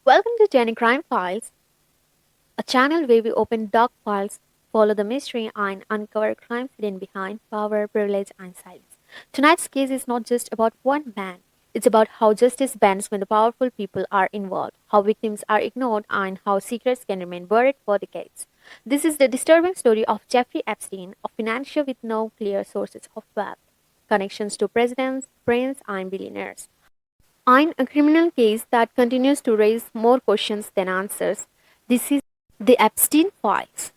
Welcome to Jenny Crime Files, a channel where we open dark files, follow the mystery, and uncover crimes hidden behind power, privilege, and silence. Tonight's case is not just about one man, it's about how justice bends when the powerful people are involved, how victims are ignored, and how secrets can remain buried for decades. This is the disturbing story of Jeffrey Epstein, a financier with no clear sources of wealth, connections to presidents, princes, and billionaires. In a criminal case that continues to raise more questions than answers, this is the Epstein files.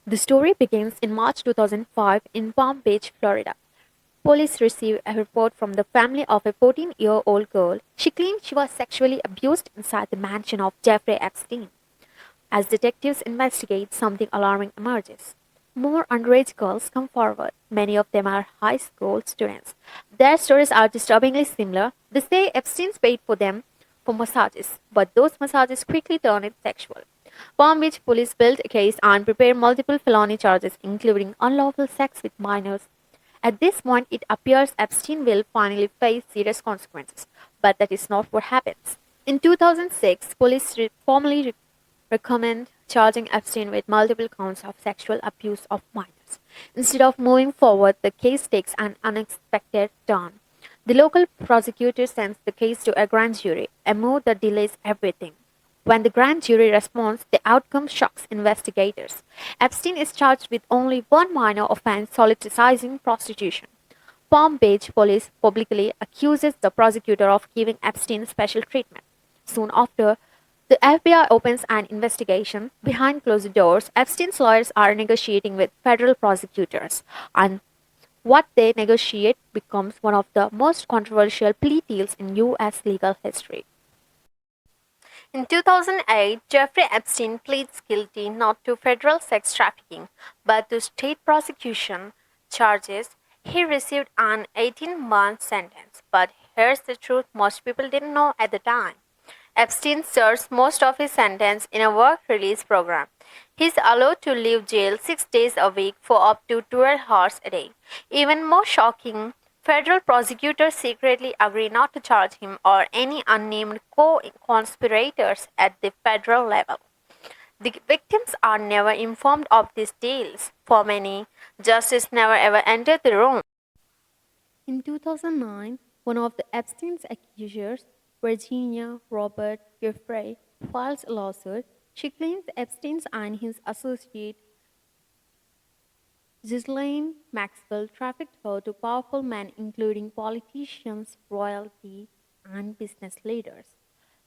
The story begins in March 2005 in Palm Beach, Florida. Police receive a report from the family of a 14-year-old girl. She claimed she was sexually abused inside the mansion of Jeffrey Epstein. As detectives investigate, something alarming emerges. More underage girls come forward. Many of them are high school students. Their stories are disturbingly similar. They say Epstein paid for them for massages, but those massages quickly turn it sexual. Palm Beach police built a case and prepared multiple felony charges, including unlawful sex with minors. At this point, it appears Epstein will finally face serious consequences, but that is not what happens. In 2006, police formally recommend charging Epstein with multiple counts of sexual abuse of minors. Instead of moving forward, the case takes an unexpected turn. The local prosecutor sends the case to a grand jury, a move that delays everything. When the grand jury responds, the outcome shocks investigators. Epstein is charged with only one minor offense, soliciting prostitution. Palm Beach police publicly accuses the prosecutor of giving Epstein special treatment. Soon after, the FBI opens an investigation. Behind closed doors, Epstein's lawyers are negotiating with federal prosecutors, and what they negotiate becomes one of the most controversial plea deals in U.S. legal history. In 2008, Jeffrey Epstein pleads guilty not to federal sex trafficking but to state prosecution charges. He received an 18-month sentence. But here's the truth most people didn't know at the time. Epstein serves most of his sentence in a work release program. He is allowed to leave jail 6 days a week for up to 12 hours a day. Even more shocking, federal prosecutors secretly agree not to charge him or any unnamed co-conspirators at the federal level. The victims are never informed of these deals. For many, justice never ever entered the room. In 2009, one of the Epstein's accusers, Virginia Robert Giuffre, files a lawsuit. She claims Epstein and his associate Ghislaine Maxwell trafficked her to powerful men including politicians, royalty, and business leaders.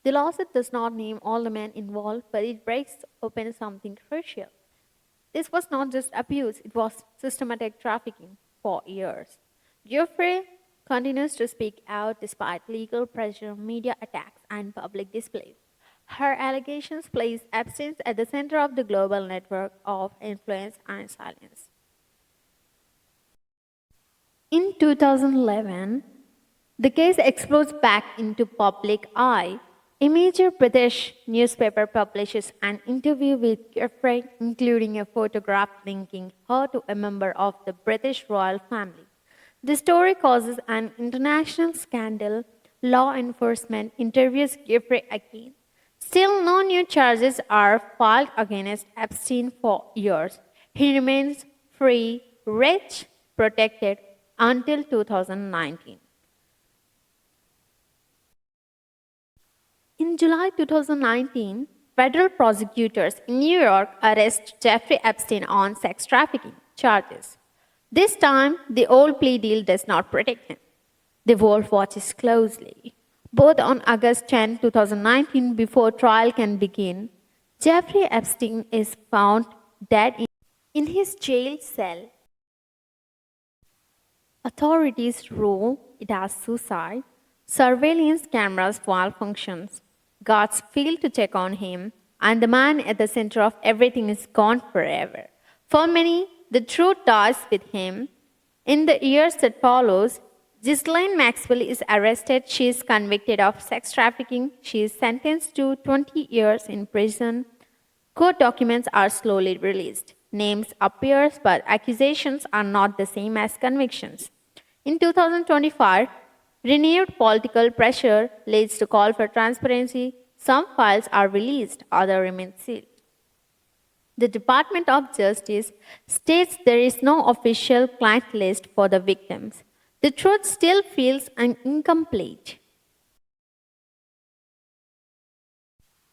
The lawsuit does not name all the men involved, but it breaks open something crucial. This was not just abuse, it was systematic trafficking for years. Geoffrey continues to speak out despite legal pressure, media attacks, and public displays. Her allegations place Epstein at the center of the global network of influence and silence. In 2011, the case explodes back into public eye. A major British newspaper publishes an interview with Geoffrey, including a photograph linking her to a member of the British royal family. The story causes an international scandal. Law enforcement interviews Geoffrey again. Still, no new charges are filed against Epstein for years. He remains free, rich, protected until 2019. In July 2019, federal prosecutors in New York arrest Jeffrey Epstein on sex trafficking charges. This time, the old plea deal does not protect him. The world watches closely. Both on August 10, 2019, before trial can begin, Jeffrey Epstein is found dead in his jail cell. Authorities rule it as suicide. Surveillance cameras malfunctions. Guards fail to check on him, and the man at the center of everything is gone forever. For many, the truth dies with him. In the years that follows, Ghislaine Maxwell is arrested. She is convicted of sex trafficking. She is sentenced to 20 years in prison. Court documents are slowly released. Names appear, but accusations are not the same as convictions. In 2025, Renewed political pressure leads to call for transparency. Some files are released, others remain sealed. The Department of Justice states there is no official client list for the victims. The truth still feels incomplete.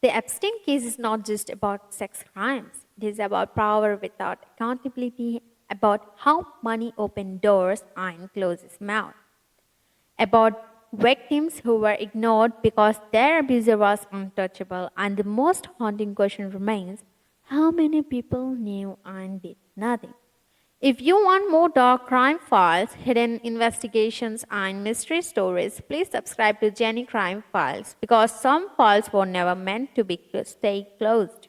The Epstein case is not just about sex crimes, it is about power without accountability, about how money opens doors and closes mouths, about victims who were ignored because their abuser was untouchable, and the most haunting question remains how many people knew and did nothing? If you want more dark crime files, hidden investigations, and mystery stories, please subscribe to Jenny Crime Files because some files were never meant to be stay closed.